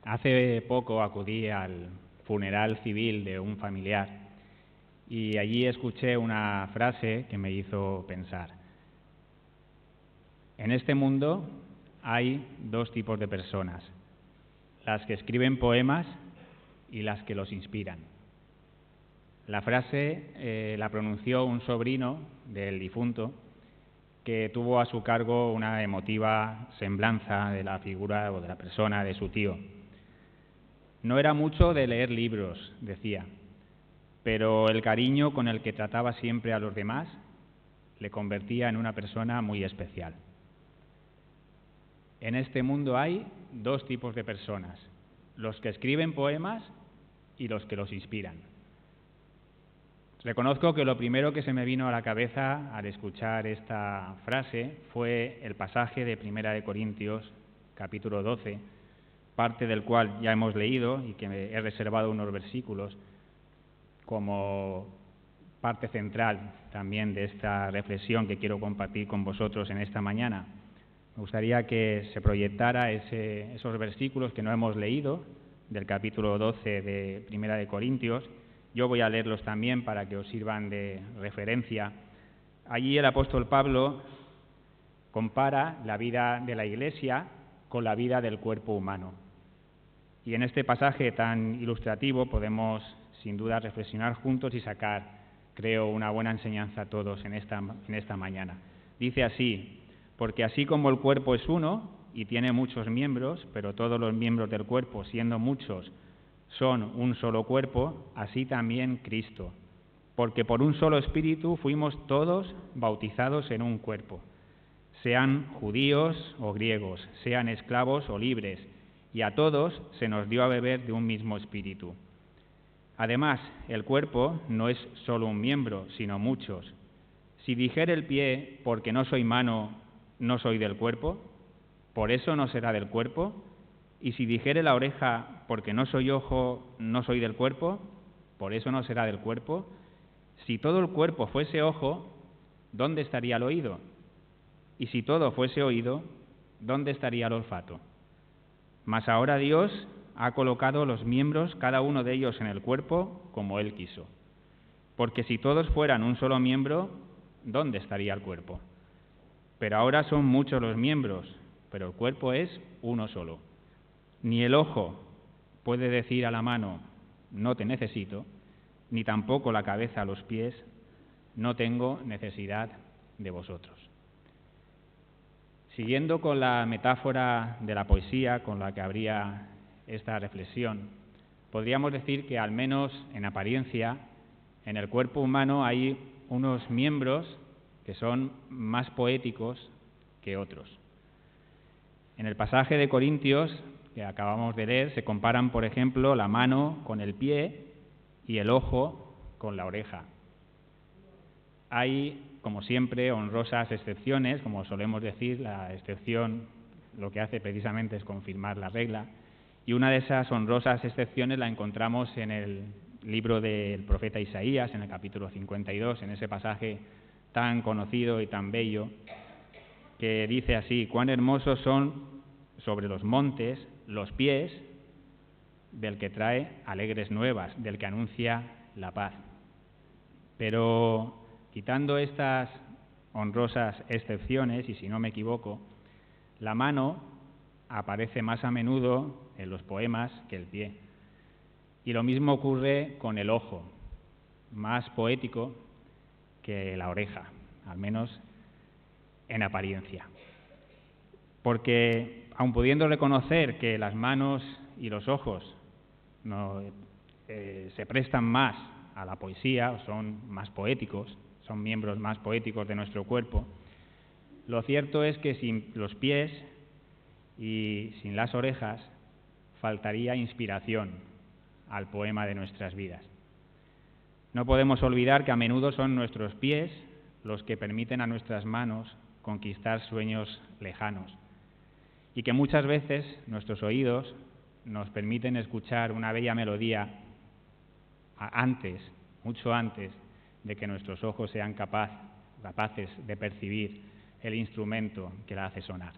Hace poco acudí al funeral civil de un familiar y allí escuché una frase que me hizo pensar. En este mundo hay dos tipos de personas, las que escriben poemas y las que los inspiran. La frase la pronunció un sobrino del difunto que tuvo a su cargo una emotiva semblanza de la figura o de la persona de su tío. No era mucho de leer libros, decía, pero el cariño con el que trataba siempre a los demás le convertía en una persona muy especial. En este mundo hay dos tipos de personas, los que escriben poemas y los que los inspiran. Reconozco que lo primero que se me vino a la cabeza al escuchar esta frase fue el pasaje de Primera de Corintios, capítulo 12, parte del cual ya hemos leído y que me he reservado unos versículos como parte central también de esta reflexión que quiero compartir con vosotros en esta mañana. Me gustaría que se proyectara esos versículos que no hemos leído del capítulo 12 de Primera de Corintios. Yo voy a leerlos también para que os sirvan de referencia. Allí el apóstol Pablo compara la vida de la Iglesia con la vida del cuerpo humano. Y en este pasaje tan ilustrativo podemos sin duda reflexionar juntos y sacar, creo, una buena enseñanza a todos en esta mañana. Dice así: porque así como el cuerpo es uno y tiene muchos miembros, pero todos los miembros del cuerpo, siendo muchos, son un solo cuerpo, así también Cristo. Porque por un solo espíritu fuimos todos bautizados en un cuerpo, sean judíos o griegos, sean esclavos o libres, y a todos se nos dio a beber de un mismo espíritu. Además, el cuerpo no es solo un miembro, sino muchos. Si dijere el pie, porque no soy mano, no soy del cuerpo, ¿por eso no será del cuerpo? Y si dijere la oreja, porque no soy ojo, no soy del cuerpo, ¿por eso no será del cuerpo? Si todo el cuerpo fuese ojo, ¿dónde estaría el oído? Y si todo fuese oído, ¿dónde estaría el olfato? Mas ahora Dios ha colocado los miembros, cada uno de ellos, en el cuerpo, como Él quiso. Porque si todos fueran un solo miembro, ¿dónde estaría el cuerpo? Pero ahora son muchos los miembros, pero el cuerpo es uno solo. Ni el ojo puede decir a la mano, no te necesito, ni tampoco la cabeza a los pies, no tengo necesidad de vosotros. Siguiendo con la metáfora de la poesía con la que abría esta reflexión, podríamos decir que, al menos en apariencia, en el cuerpo humano hay unos miembros que son más poéticos que otros. En el pasaje de Corintios que acabamos de leer se comparan, por ejemplo, la mano con el pie y el ojo con la oreja. Hay, como siempre, honrosas excepciones, como solemos decir, la excepción lo que hace precisamente es confirmar la regla, y una de esas honrosas excepciones la encontramos en el libro del profeta Isaías, en el capítulo 52, en ese pasaje tan conocido y tan bello, que dice así: cuán hermosos son sobre los montes los pies del que trae alegres nuevas, del que anuncia la paz. Pero quitando estas honrosas excepciones, y si no me equivoco, la mano aparece más a menudo en los poemas que el pie. Y lo mismo ocurre con el ojo, más poético que la oreja, al menos en apariencia. Porque, aun pudiendo reconocer que las manos y los ojos se prestan más a la poesía, o son más poéticos, son miembros más poéticos de nuestro cuerpo, lo cierto es que sin los pies y sin las orejas faltaría inspiración al poema de nuestras vidas. No podemos olvidar que a menudo son nuestros pies los que permiten a nuestras manos conquistar sueños lejanos, y que muchas veces nuestros oídos nos permiten escuchar una bella melodía mucho antes de que nuestros ojos sean capaces de percibir el instrumento que la hace sonar.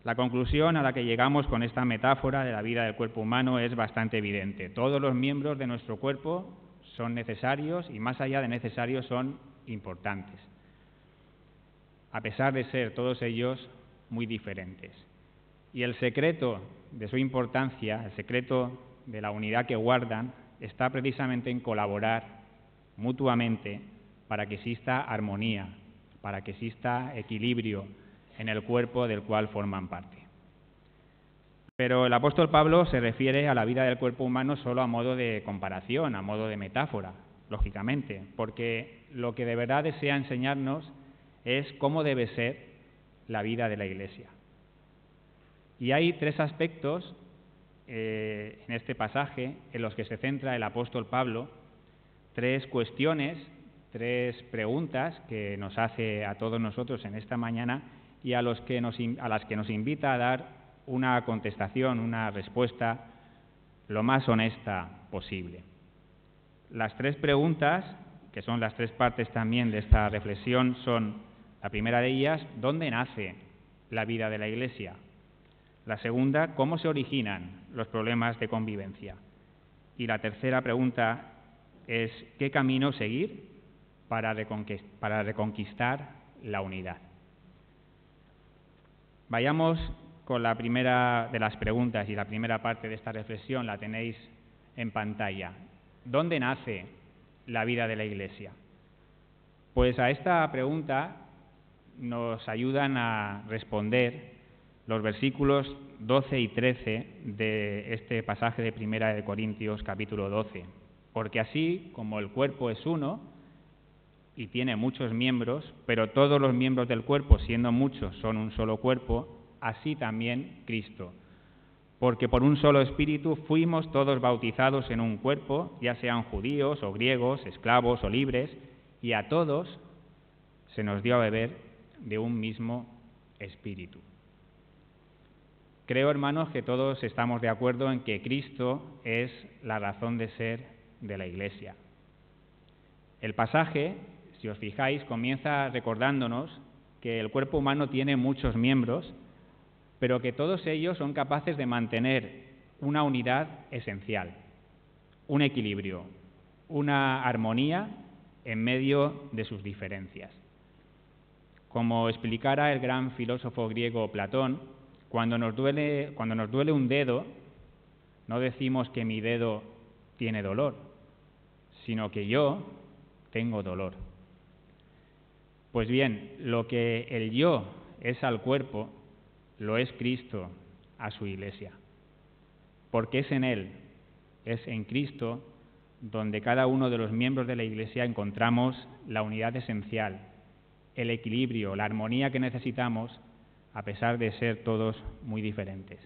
La conclusión a la que llegamos con esta metáfora de la vida del cuerpo humano es bastante evidente. Todos los miembros de nuestro cuerpo son necesarios y, más allá de necesarios, son importantes, a pesar de ser todos ellos muy diferentes. Y el secreto de su importancia, el secreto de la unidad que guardan, está precisamente en colaborar mutuamente para que exista armonía, para que exista equilibrio en el cuerpo del cual forman parte. Pero el apóstol Pablo se refiere a la vida del cuerpo humano solo a modo de comparación, a modo de metáfora, lógicamente, porque lo que de verdad desea enseñarnos es cómo debe ser la vida de la Iglesia. Y hay tres aspectos en este pasaje en los que se centra el apóstol Pablo, tres cuestiones, tres preguntas que nos hace a todos nosotros en esta mañana y a las que nos invita a dar una contestación, una respuesta lo más honesta posible. Las tres preguntas, que son las tres partes también de esta reflexión, son, la primera de ellas, ¿dónde nace la vida de la Iglesia? La segunda, ¿cómo se originan los problemas de convivencia? Y la tercera pregunta es, ¿qué camino seguir para reconquistar la unidad? Vayamos con la primera de las preguntas, y la primera parte de esta reflexión la tenéis en pantalla. ¿Dónde nace la vida de la Iglesia? Pues a esta pregunta nos ayudan a responder los versículos 12 y 13 de este pasaje de Primera de Corintios, capítulo 12. Porque así como el cuerpo es uno y tiene muchos miembros, pero todos los miembros del cuerpo, siendo muchos, son un solo cuerpo, así también Cristo. Porque por un solo espíritu fuimos todos bautizados en un cuerpo, ya sean judíos o griegos, esclavos o libres, y a todos se nos dio a beber de un mismo espíritu. Creo, hermanos, que todos estamos de acuerdo en que Cristo es la razón de ser de la Iglesia. El pasaje, si os fijáis, comienza recordándonos que el cuerpo humano tiene muchos miembros, pero que todos ellos son capaces de mantener una unidad esencial, un equilibrio, una armonía en medio de sus diferencias. Como explicara el gran filósofo griego Platón, cuando nos duele un dedo, no decimos que mi dedo tiene dolor, sino que yo tengo dolor. Pues bien, lo que el yo es al cuerpo, lo es Cristo a su Iglesia, porque es en Él, es en Cristo, donde cada uno de los miembros de la Iglesia encontramos la unidad esencial, el equilibrio, la armonía que necesitamos, a pesar de ser todos muy diferentes.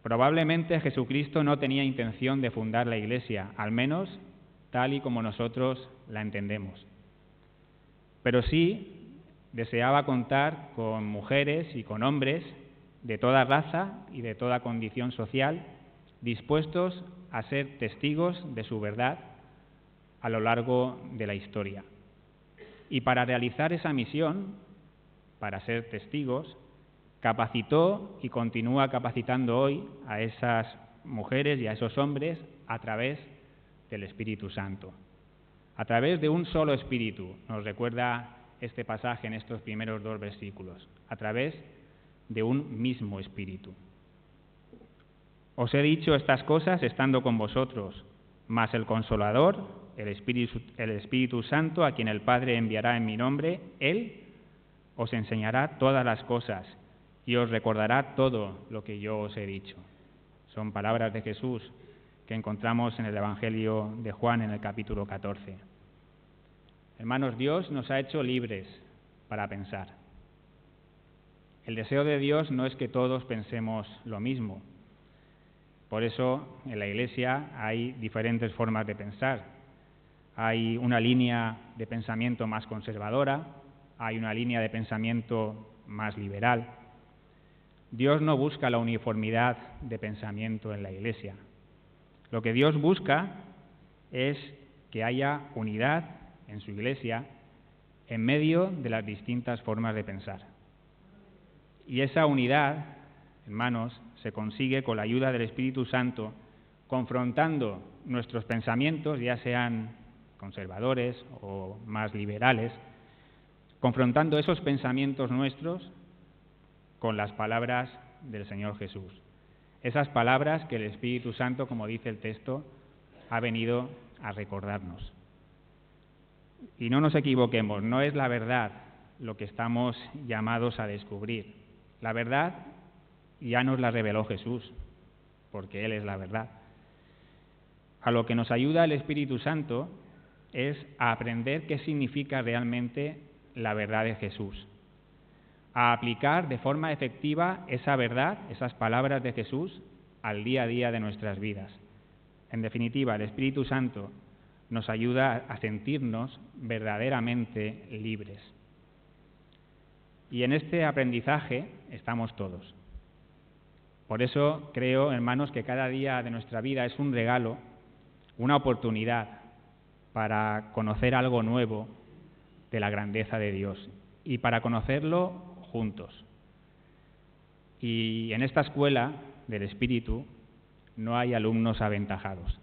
Probablemente Jesucristo no tenía intención de fundar la Iglesia, al menos tal y como nosotros la entendemos. Pero sí deseaba contar con mujeres y con hombres de toda raza y de toda condición social, dispuestos a ser testigos de su verdad a lo largo de la historia. Y para realizar esa misión, para ser testigos, capacitó y continúa capacitando hoy a esas mujeres y a esos hombres a través del Espíritu Santo. A través de un solo Espíritu, nos recuerda este pasaje en estos primeros dos versículos, a través de un mismo Espíritu. Os he dicho estas cosas estando con vosotros, mas el Consolador, el Espíritu Santo, a quien el Padre enviará en mi nombre, Él os enseñará todas las cosas y os recordará todo lo que yo os he dicho. Son palabras de Jesús que encontramos en el Evangelio de Juan en el capítulo 14. Hermanos, Dios nos ha hecho libres para pensar. El deseo de Dios no es que todos pensemos lo mismo. Por eso en la Iglesia hay diferentes formas de pensar. Hay una línea de pensamiento más conservadora, hay una línea de pensamiento más liberal. Dios no busca la uniformidad de pensamiento en la Iglesia. Lo que Dios busca es que haya unidad en su Iglesia en medio de las distintas formas de pensar. Y esa unidad, hermanos, se consigue con la ayuda del Espíritu Santo, confrontando nuestros pensamientos, ya sean conservadores o más liberales, confrontando esos pensamientos nuestros con las palabras del Señor Jesús. Esas palabras que el Espíritu Santo, como dice el texto, ha venido a recordarnos. Y no nos equivoquemos, no es la verdad lo que estamos llamados a descubrir. La verdad ya nos la reveló Jesús, porque Él es la verdad. A lo que nos ayuda el Espíritu Santo es a aprender qué significa realmente la verdad de Jesús, a aplicar de forma efectiva esa verdad, esas palabras de Jesús, al día a día de nuestras vidas. En definitiva, el Espíritu Santo nos ayuda a sentirnos verdaderamente libres. Y en este aprendizaje estamos todos. Por eso creo, hermanos, que cada día de nuestra vida es un regalo, una oportunidad para conocer algo nuevo de la grandeza de Dios y para conocerlo juntos. Y en esta escuela del Espíritu no hay alumnos aventajados.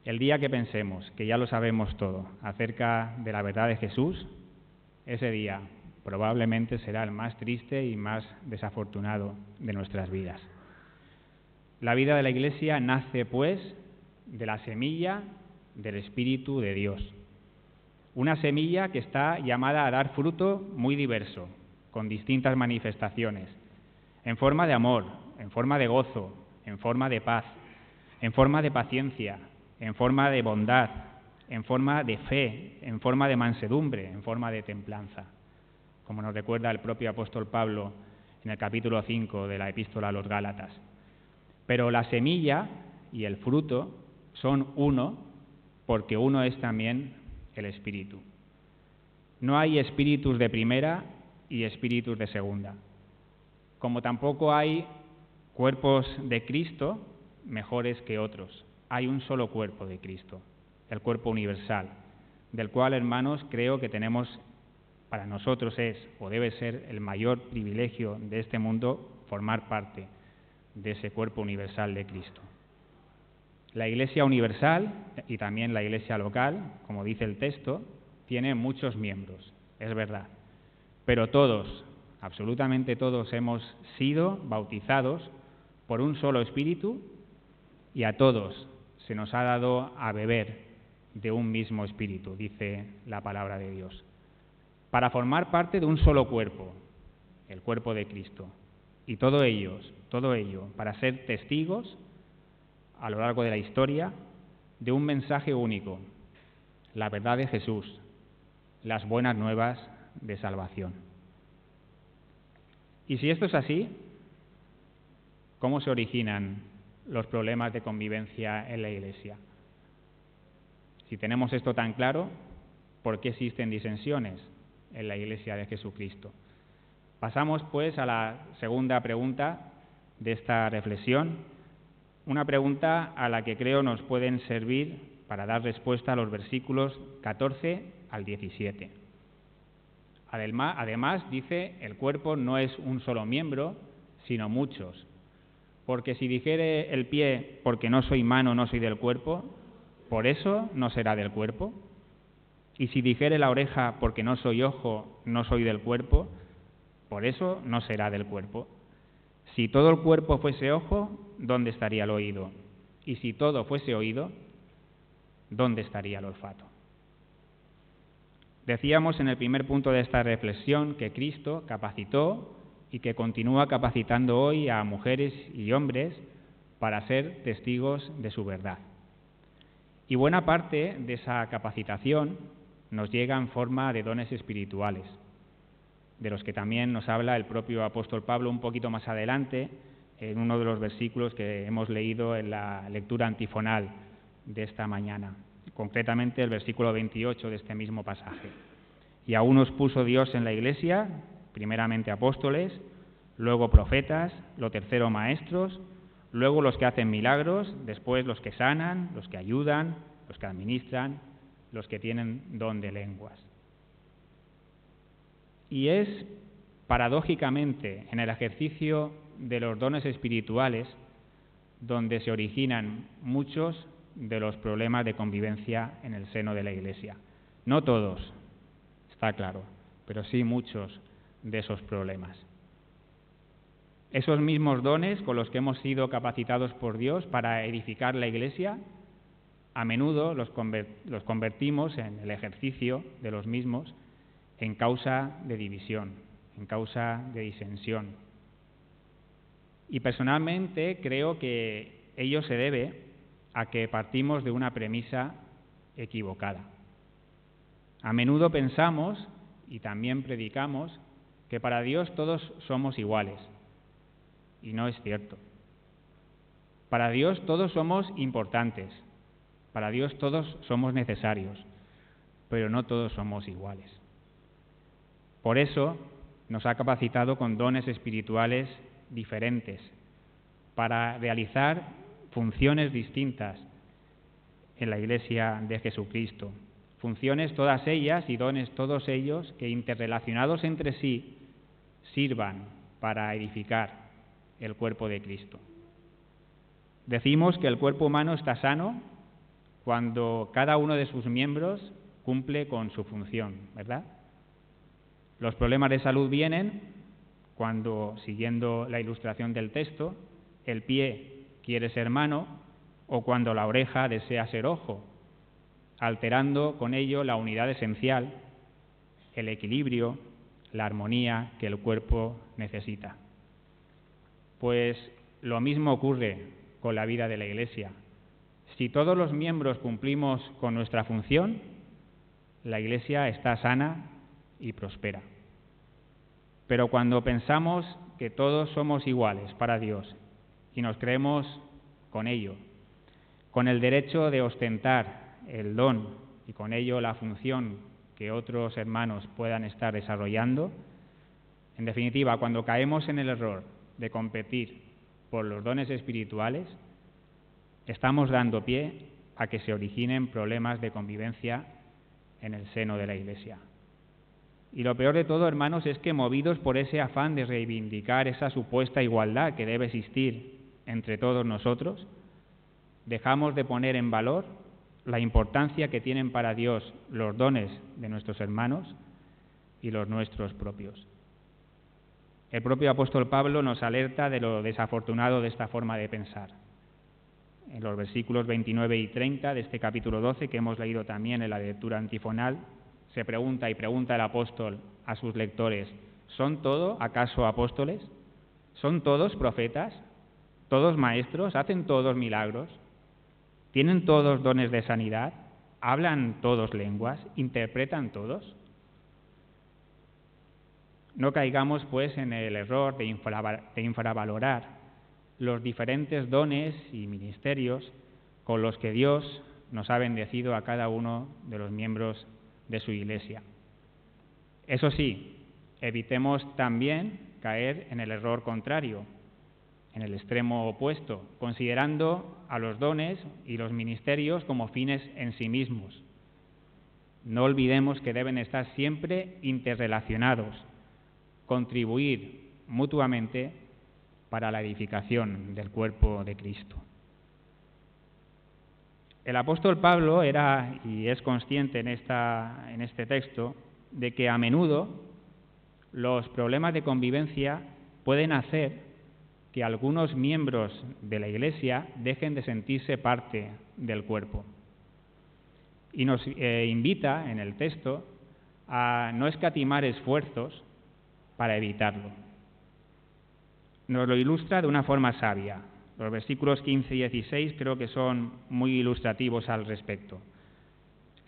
El día que pensemos que ya lo sabemos todo acerca de la verdad de Jesús, ese día probablemente será el más triste y más desafortunado de nuestras vidas. La vida de la Iglesia nace, pues, de la semilla del Espíritu de Dios. Una semilla que está llamada a dar fruto muy diverso, con distintas manifestaciones, en forma de amor, en forma de gozo, en forma de paz, en forma de paciencia, en forma de bondad, en forma de fe, en forma de mansedumbre, en forma de templanza, como nos recuerda el propio apóstol Pablo en el capítulo 5 de la Epístola a los Gálatas. Pero la semilla y el fruto son uno, porque uno es también el Espíritu. No hay espíritus de primera y espíritus de segunda, como tampoco hay cuerpos de Cristo mejores que otros. Hay un solo cuerpo de Cristo, el cuerpo universal, del cual, hermanos, creo que tenemos, para nosotros es o debe ser el mayor privilegio de este mundo formar parte de ese cuerpo universal de Cristo. La Iglesia universal y también la Iglesia local, como dice el texto, tiene muchos miembros, es verdad, pero todos, absolutamente todos, hemos sido bautizados por un solo Espíritu y a todos se nos ha dado a beber de un mismo Espíritu, dice la palabra de Dios, para formar parte de un solo cuerpo, el cuerpo de Cristo. Y todo ello, para ser testigos a lo largo de la historia de un mensaje único, la verdad de Jesús, las buenas nuevas de salvación. Y si esto es así, ¿cómo se originan los problemas de convivencia en la Iglesia? Si tenemos esto tan claro, ¿por qué existen disensiones en la Iglesia de Jesucristo? Pasamos, pues, a la segunda pregunta de esta reflexión, una pregunta a la que creo nos pueden servir para dar respuesta a los versículos 14 al 17. Además, dice, el cuerpo no es un solo miembro, sino muchos. Porque si dijere el pie, porque no soy mano, no soy del cuerpo, ¿por eso no será del cuerpo? Y si dijere la oreja, porque no soy ojo, no soy del cuerpo, por eso no será del cuerpo. Si todo el cuerpo fuese ojo, ¿dónde estaría el oído? Y si todo fuese oído, ¿dónde estaría el olfato? Decíamos en el primer punto de esta reflexión que Cristo capacitó y que continúa capacitando hoy a mujeres y hombres para ser testigos de su verdad. Y buena parte de esa capacitación nos llega en forma de dones espirituales, de los que también nos habla el propio apóstol Pablo un poquito más adelante, en uno de los versículos que hemos leído en la lectura antifonal de esta mañana, concretamente el versículo 28 de este mismo pasaje. Y a unos puso Dios en la Iglesia, primeramente apóstoles, luego profetas, lo tercero maestros, luego los que hacen milagros, después los que sanan, los que ayudan, los que administran, los que tienen don de lenguas. Y es paradójicamente, en el ejercicio de los dones espirituales, donde se originan muchos de los problemas de convivencia en el seno de la Iglesia. No todos, está claro, pero sí muchos de esos problemas. Esos mismos dones con los que hemos sido capacitados por Dios para edificar la Iglesia, a menudo los convertimos en el ejercicio de los mismos en causa de división, en causa de disensión. Y personalmente creo que ello se debe a que partimos de una premisa equivocada. A menudo pensamos, y también predicamos, que para Dios todos somos iguales. Y no es cierto. Para Dios todos somos importantes. Para Dios todos somos necesarios. Pero no todos somos iguales. Por eso nos ha capacitado con dones espirituales diferentes para realizar funciones distintas en la Iglesia de Jesucristo. Funciones todas ellas y dones todos ellos que interrelacionados entre sí sirvan para edificar el cuerpo de Cristo. Decimos que el cuerpo humano está sano cuando cada uno de sus miembros cumple con su función, ¿verdad? Los problemas de salud vienen cuando, siguiendo la ilustración del texto, el pie quiere ser mano o cuando la oreja desea ser ojo, alterando con ello la unidad esencial, el equilibrio, la armonía que el cuerpo necesita. Pues lo mismo ocurre con la vida de la Iglesia. Si todos los miembros cumplimos con nuestra función, la Iglesia está sana y prospera. Pero cuando pensamos que todos somos iguales para Dios y nos creemos con ello, con el derecho de ostentar el don y con ello la función que otros hermanos puedan estar desarrollando, en definitiva, cuando caemos en el error de competir por los dones espirituales, estamos dando pie a que se originen problemas de convivencia en el seno de la Iglesia. Y lo peor de todo, hermanos, es que movidos por ese afán de reivindicar esa supuesta igualdad que debe existir entre todos nosotros, dejamos de poner en valor la importancia que tienen para Dios los dones de nuestros hermanos y los nuestros propios. El propio apóstol Pablo nos alerta de lo desafortunado de esta forma de pensar. En los versículos 29 y 30 de este capítulo 12, que hemos leído también en la lectura antifonal, se pregunta el apóstol a sus lectores: ¿son todos acaso apóstoles? ¿Son todos profetas? ¿Todos maestros? ¿Hacen todos milagros? ¿Tienen todos dones de sanidad? ¿Hablan todos lenguas? ¿Interpretan todos? No caigamos, pues, en el error de infravalorar los diferentes dones y ministerios con los que Dios nos ha bendecido a cada uno de los miembros de su Iglesia. Eso sí, evitemos también caer en el error contrario, en el extremo opuesto, considerando a los dones y los ministerios como fines en sí mismos. No olvidemos que deben estar siempre interrelacionados, contribuir mutuamente para la edificación del cuerpo de Cristo. El apóstol Pablo era y es consciente en este texto de que a menudo los problemas de convivencia pueden hacer que algunos miembros de la Iglesia dejen de sentirse parte del cuerpo. Y nos invita en el texto a no escatimar esfuerzos para evitarlo. Nos lo ilustra de una forma sabia. Los versículos 15 y 16 creo que son muy ilustrativos al respecto.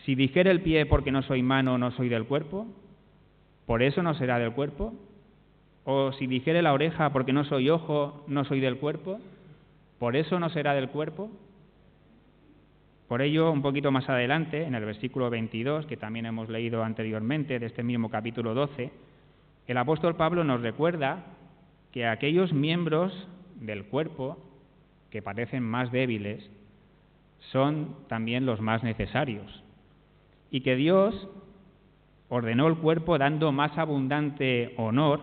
Si dijere el pie porque no soy mano, no soy del cuerpo, ¿por eso no será del cuerpo? O si dijere la oreja porque no soy ojo, no soy del cuerpo, ¿por eso no será del cuerpo? Por ello, un poquito más adelante, en el versículo 22, que también hemos leído anteriormente de este mismo capítulo 12, el apóstol Pablo nos recuerda que aquellos miembros del cuerpo que parecen más débiles son también los más necesarios y que Dios ordenó el cuerpo dando más abundante honor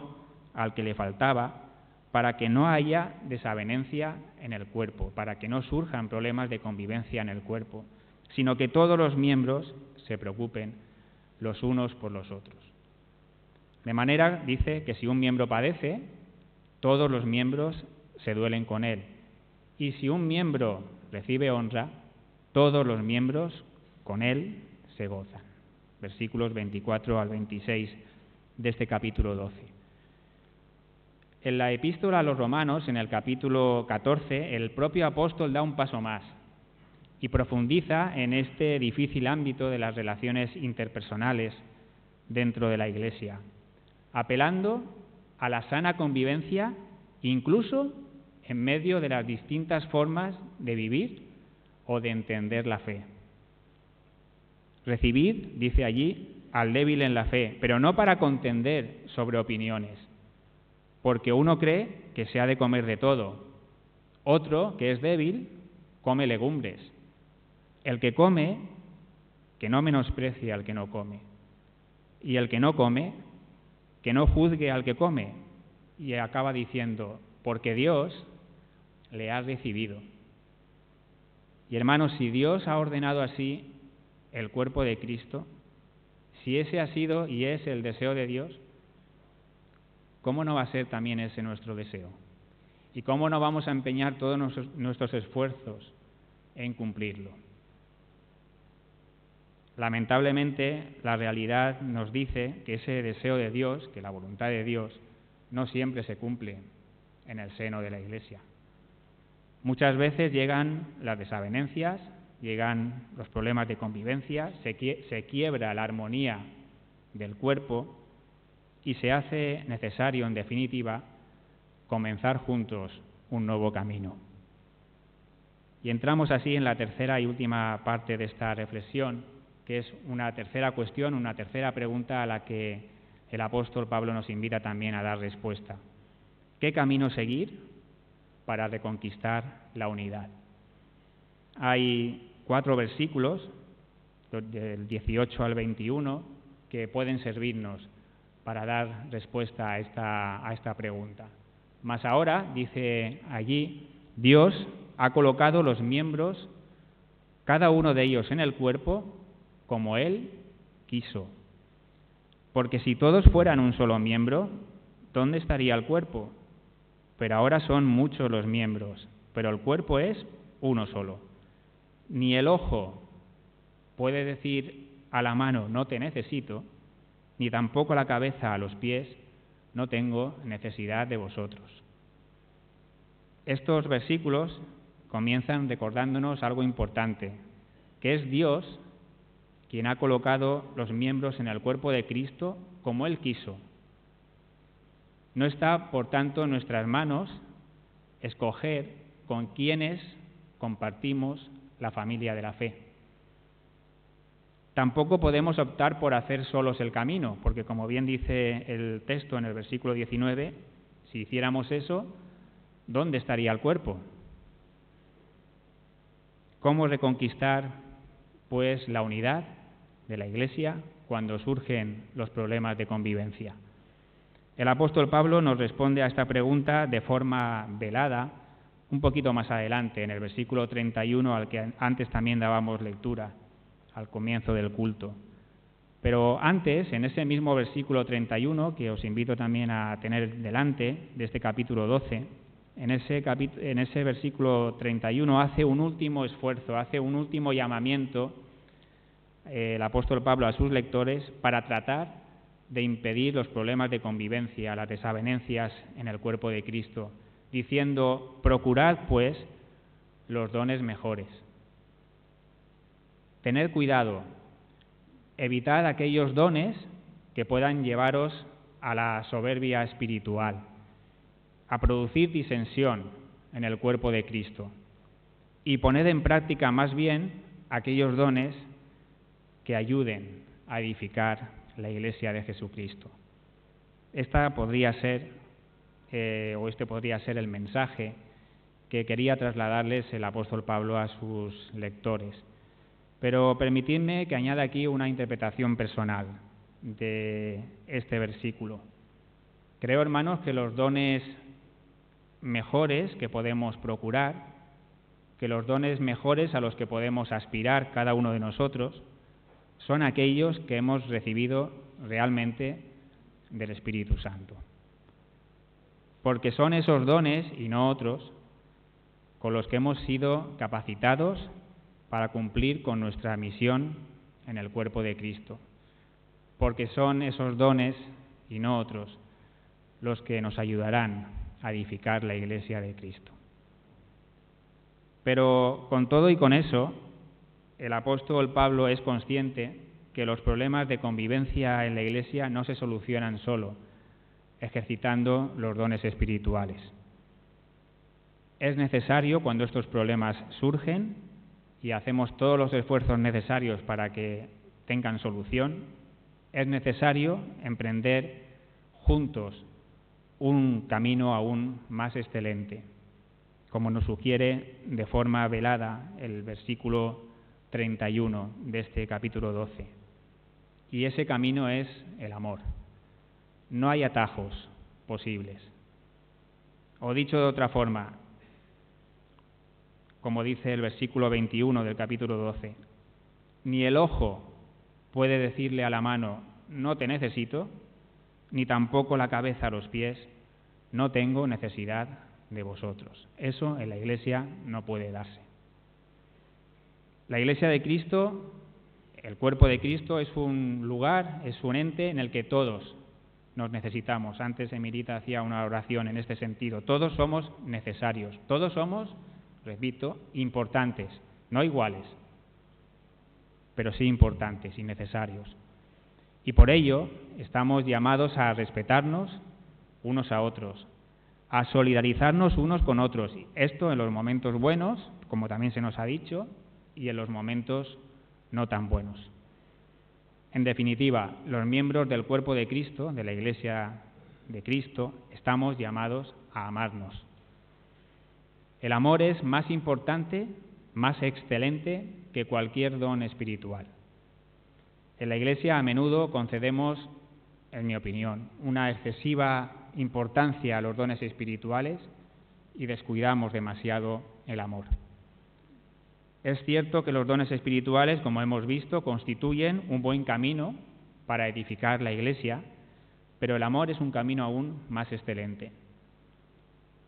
al que le faltaba, para que no haya desavenencia en el cuerpo, para que no surjan problemas de convivencia en el cuerpo, sino que todos los miembros se preocupen los unos por los otros. De manera, dice, que si un miembro padece, todos los miembros se duelen con él. Y si un miembro recibe honra, todos los miembros con él se gozan. Versículos 24 al 26 de este capítulo 12. En la epístola a los Romanos, en el capítulo 14, el propio apóstol da un paso más y profundiza en este difícil ámbito de las relaciones interpersonales dentro de la Iglesia, apelando a la sana convivencia, incluso en medio de las distintas formas de vivir o de entender la fe. Recibid, dice allí, al débil en la fe, pero no para contender sobre opiniones, porque uno cree que se ha de comer de todo, otro, que es débil, come legumbres. El que come, que no menosprecie al que no come, y el que no come, que no juzgue al que come. Y acaba diciendo, porque Dios le ha recibido. Y hermanos, si Dios ha ordenado así el cuerpo de Cristo, si ese ha sido y es el deseo de Dios, ¿cómo no va a ser también ese nuestro deseo? ¿Y cómo no vamos a empeñar todos nuestros esfuerzos en cumplirlo? Lamentablemente, la realidad nos dice que ese deseo de Dios, que la voluntad de Dios, no siempre se cumple en el seno de la Iglesia. Muchas veces llegan las desavenencias, llegan los problemas de convivencia, se quiebra la armonía del cuerpo y se hace necesario, en definitiva, comenzar juntos un nuevo camino. Y entramos así en la tercera y última parte de esta reflexión, que es una tercera cuestión, una tercera pregunta a la que el apóstol Pablo nos invita también a dar respuesta. ¿Qué camino seguir para reconquistar la unidad? Hay 4 versículos, del 18 al 21, que pueden servirnos para dar respuesta a esta pregunta. Mas ahora, dice allí, Dios ha colocado los miembros, cada uno de ellos en el cuerpo, como Él quiso. Porque si todos fueran un solo miembro, ¿dónde estaría el cuerpo? Pero ahora son muchos los miembros, pero el cuerpo es uno solo. Ni el ojo puede decir a la mano, no te necesito, ni tampoco la cabeza a los pies, no tengo necesidad de vosotros. Estos versículos comienzan recordándonos algo importante, que es Dios quien ha colocado los miembros en el cuerpo de Cristo como Él quiso. No está, por tanto, en nuestras manos escoger con quiénes compartimos la familia de la fe. Tampoco podemos optar por hacer solos el camino, porque como bien dice el texto en el versículo 19, si hiciéramos eso, ¿dónde estaría el cuerpo? ¿Cómo reconquistar, pues, la unidad de la Iglesia cuando surgen los problemas de convivencia? El apóstol Pablo nos responde a esta pregunta de forma velada un poquito más adelante, en el versículo 31, al que antes también dábamos lectura, al comienzo del culto. Pero antes, en ese mismo versículo 31, que os invito también a tener delante de este capítulo 12, en ese versículo 31 hace un último esfuerzo, hace un último llamamiento el apóstol Pablo a sus lectores para tratar de impedir los problemas de convivencia, las desavenencias en el cuerpo de Cristo, diciendo, procurad, pues, los dones mejores. Tened cuidado, evitad aquellos dones que puedan llevaros a la soberbia espiritual, a producir disensión en el cuerpo de Cristo, y poned en práctica más bien aquellos dones que ayuden a edificar la Iglesia de Jesucristo. Este podría ser el mensaje que quería trasladarles el apóstol Pablo a sus lectores. Pero permitidme que añada aquí una interpretación personal de este versículo. Creo, hermanos, que los dones mejores que podemos procurar, que los dones mejores a los que podemos aspirar cada uno de nosotros, son aquellos que hemos recibido realmente del Espíritu Santo. Porque son esos dones, y no otros, con los que hemos sido capacitados para cumplir con nuestra misión en el cuerpo de Cristo. Porque son esos dones, y no otros, los que nos ayudarán a edificar la Iglesia de Cristo. Pero con todo y con eso, el apóstol Pablo es consciente que los problemas de convivencia en la Iglesia no se solucionan solo ejercitando los dones espirituales. Es necesario, cuando estos problemas surgen y hacemos todos los esfuerzos necesarios para que tengan solución, es necesario emprender juntos un camino aún más excelente, como nos sugiere de forma velada el versículo 31 de este capítulo 12. Y ese camino es el amor. No hay atajos posibles. O dicho de otra forma, como dice el versículo 21 del capítulo 12, ni el ojo puede decirle a la mano, no te necesito, ni tampoco la cabeza a los pies, no tengo necesidad de vosotros. Eso en la Iglesia no puede darse. La Iglesia de Cristo, el cuerpo de Cristo, es un lugar, es un ente en el que todos nos necesitamos. Antes Emirita hacía una oración en este sentido. Todos somos necesarios, todos somos, repito, importantes, no iguales, pero sí importantes y necesarios. Y por ello estamos llamados a respetarnos unos a otros, a solidarizarnos unos con otros. Esto en los momentos buenos, como también se nos ha dicho, y en los momentos no tan buenos. En definitiva, los miembros del cuerpo de Cristo, de la Iglesia de Cristo, estamos llamados a amarnos. El amor es más importante, más excelente que cualquier don espiritual. En la Iglesia a menudo concedemos, en mi opinión, una excesiva importancia a los dones espirituales y descuidamos demasiado el amor. Es cierto que los dones espirituales, como hemos visto, constituyen un buen camino para edificar la Iglesia, pero el amor es un camino aún más excelente.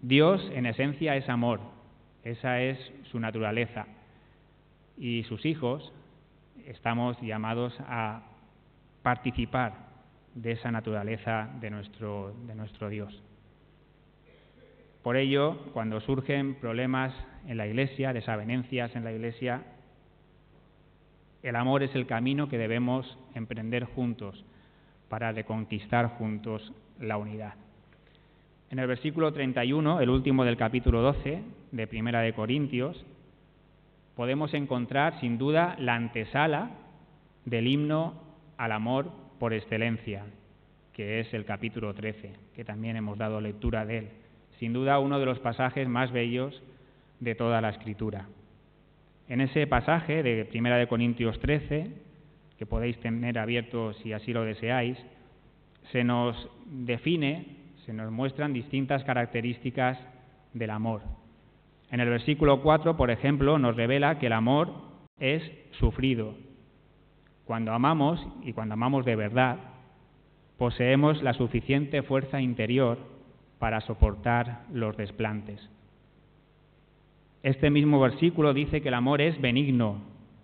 Dios, en esencia, es amor, esa es su naturaleza, y sus hijos estamos llamados a participar de esa naturaleza de nuestro Dios. Por ello, cuando surgen problemas en la Iglesia, desavenencias en la Iglesia, el amor es el camino que debemos emprender juntos para reconquistar juntos la unidad. En el versículo 31, el último del capítulo 12 de Primera de Corintios, podemos encontrar sin duda la antesala del himno al amor por excelencia, que es el capítulo 13, que también hemos dado lectura de él. Sin duda uno de los pasajes más bellos de toda la Escritura. En ese pasaje de Primera de Corintios 13, que podéis tener abierto si así lo deseáis, se nos define, se nos muestran distintas características del amor. En el versículo 4, por ejemplo, nos revela que el amor es sufrido. Cuando amamos, y cuando amamos de verdad, poseemos la suficiente fuerza interior para soportar los desplantes. Este mismo versículo dice que el amor es benigno,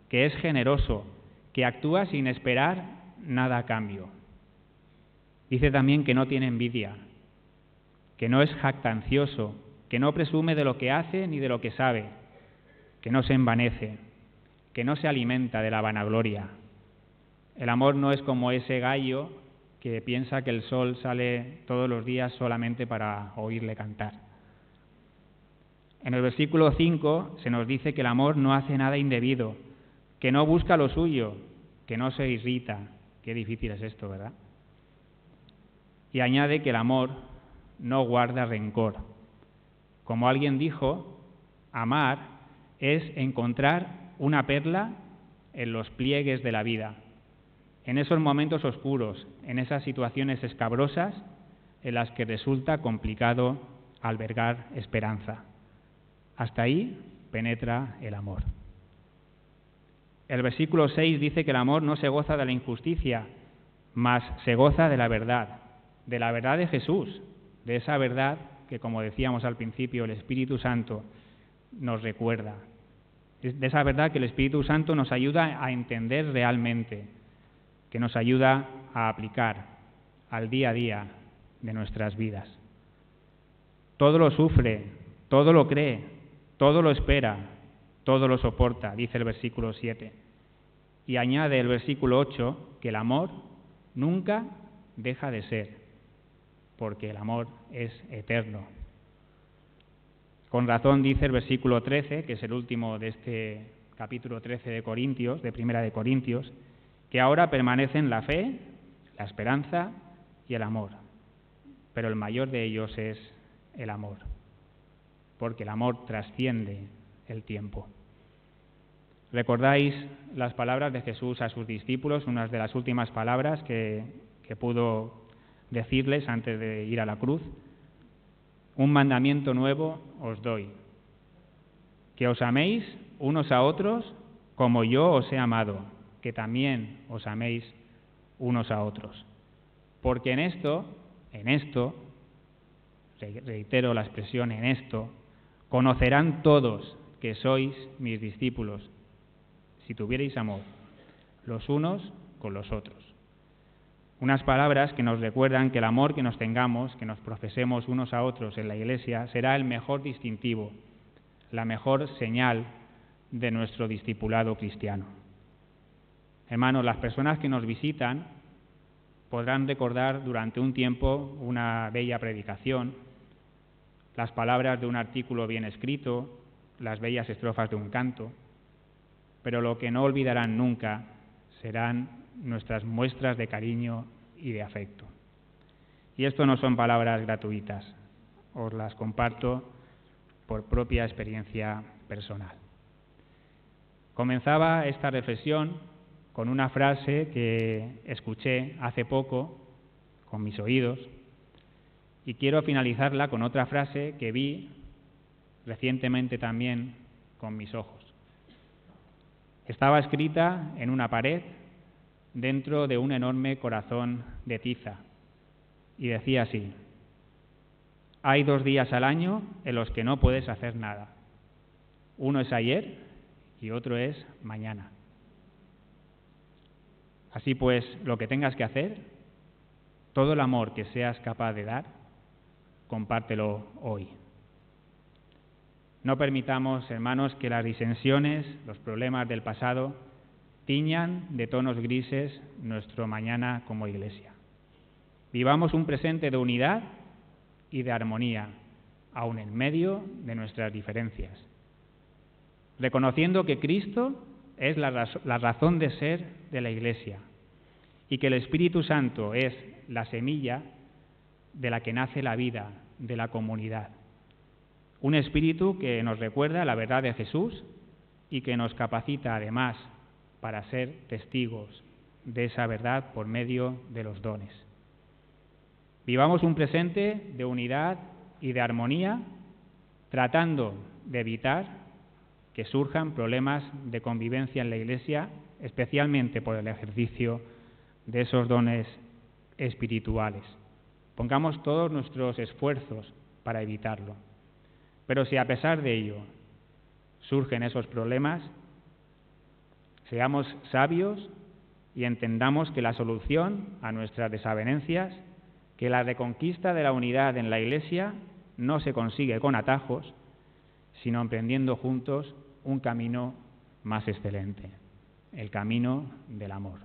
que es generoso, que actúa sin esperar nada a cambio. Dice también que no tiene envidia, que no es jactancioso, que no presume de lo que hace ni de lo que sabe, que no se envanece, que no se alimenta de la vanagloria. El amor no es como ese gallo que piensa que el sol sale todos los días solamente para oírle cantar. En el versículo 5 se nos dice que el amor no hace nada indebido, que no busca lo suyo, que no se irrita. Qué difícil es esto, ¿verdad? Y añade que el amor no guarda rencor. Como alguien dijo, amar es encontrar una perla en los pliegues de la vida. En esos momentos oscuros, en esas situaciones escabrosas, en las que resulta complicado albergar esperanza. Hasta ahí penetra el amor. El versículo 6 dice que el amor no se goza de la injusticia, mas se goza de la verdad de Jesús, de esa verdad que, como decíamos al principio, el Espíritu Santo nos recuerda, de esa verdad que el Espíritu Santo nos ayuda a entender realmente, que nos ayuda a aplicar al día a día de nuestras vidas. Todo lo sufre, todo lo cree, todo lo espera, todo lo soporta, dice el versículo 7. Y añade el versículo 8 que el amor nunca deja de ser, porque el amor es eterno. Con razón dice el versículo 13, que es el último de este capítulo 13 de Corintios, de Primera de Corintios, que ahora permanecen la fe, la esperanza y el amor. Pero el mayor de ellos es el amor, porque el amor trasciende el tiempo. ¿Recordáis las palabras de Jesús a sus discípulos, unas de las últimas palabras que pudo decirles antes de ir a la cruz? Un mandamiento nuevo os doy, que os améis unos a otros como yo os he amado, que también os améis unos a otros. Porque en esto, reitero la expresión en esto, conocerán todos que sois mis discípulos, si tuvierais amor los unos con los otros. Unas palabras que nos recuerdan que el amor que nos tengamos, que nos profesemos unos a otros en la Iglesia, será el mejor distintivo, la mejor señal de nuestro discipulado cristiano. Hermanos, las personas que nos visitan podrán recordar durante un tiempo una bella predicación, las palabras de un artículo bien escrito, las bellas estrofas de un canto, pero lo que no olvidarán nunca serán nuestras muestras de cariño y de afecto. Y esto no son palabras gratuitas, os las comparto por propia experiencia personal. Comenzaba esta reflexión con una frase que escuché hace poco con mis oídos y quiero finalizarla con otra frase que vi recientemente también con mis ojos. Estaba escrita en una pared dentro de un enorme corazón de tiza y decía así: hay 2 días al año en los que no puedes hacer nada. Uno es ayer y otro es mañana. Así pues, lo que tengas que hacer, todo el amor que seas capaz de dar, compártelo hoy. No permitamos, hermanos, que las disensiones, los problemas del pasado, tiñan de tonos grises nuestro mañana como Iglesia. Vivamos un presente de unidad y de armonía, aun en medio de nuestras diferencias, reconociendo que Cristo es la razón de ser de la Iglesia y que el Espíritu Santo es la semilla de la que nace la vida de la comunidad. Un espíritu que nos recuerda la verdad de Jesús y que nos capacita además para ser testigos de esa verdad por medio de los dones. Vivamos un presente de unidad y de armonía, tratando de evitar que surjan problemas de convivencia en la Iglesia, especialmente por el ejercicio de esos dones espirituales. Pongamos todos nuestros esfuerzos para evitarlo. Pero si a pesar de ello surgen esos problemas, seamos sabios y entendamos que la solución a nuestras desavenencias, que la reconquista de la unidad en la Iglesia no se consigue con atajos, sino emprendiendo juntos un camino más excelente, el camino del amor.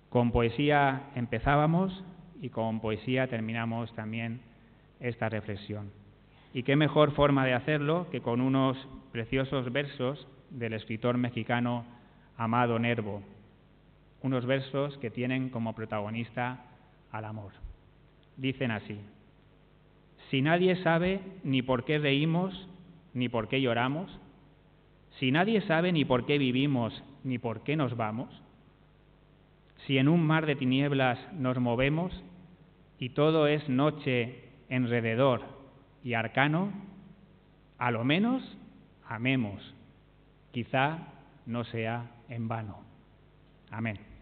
Con poesía empezábamos y con poesía terminamos también esta reflexión. Y qué mejor forma de hacerlo que con unos preciosos versos del escritor mexicano Amado Nervo, unos versos que tienen como protagonista al amor. Dicen así: si nadie sabe ni por qué reímos ni por qué lloramos, si nadie sabe ni por qué vivimos ni por qué nos vamos, si en un mar de tinieblas nos movemos, y todo es noche, enrededor y arcano, a lo menos amemos, quizá no sea en vano. Amén.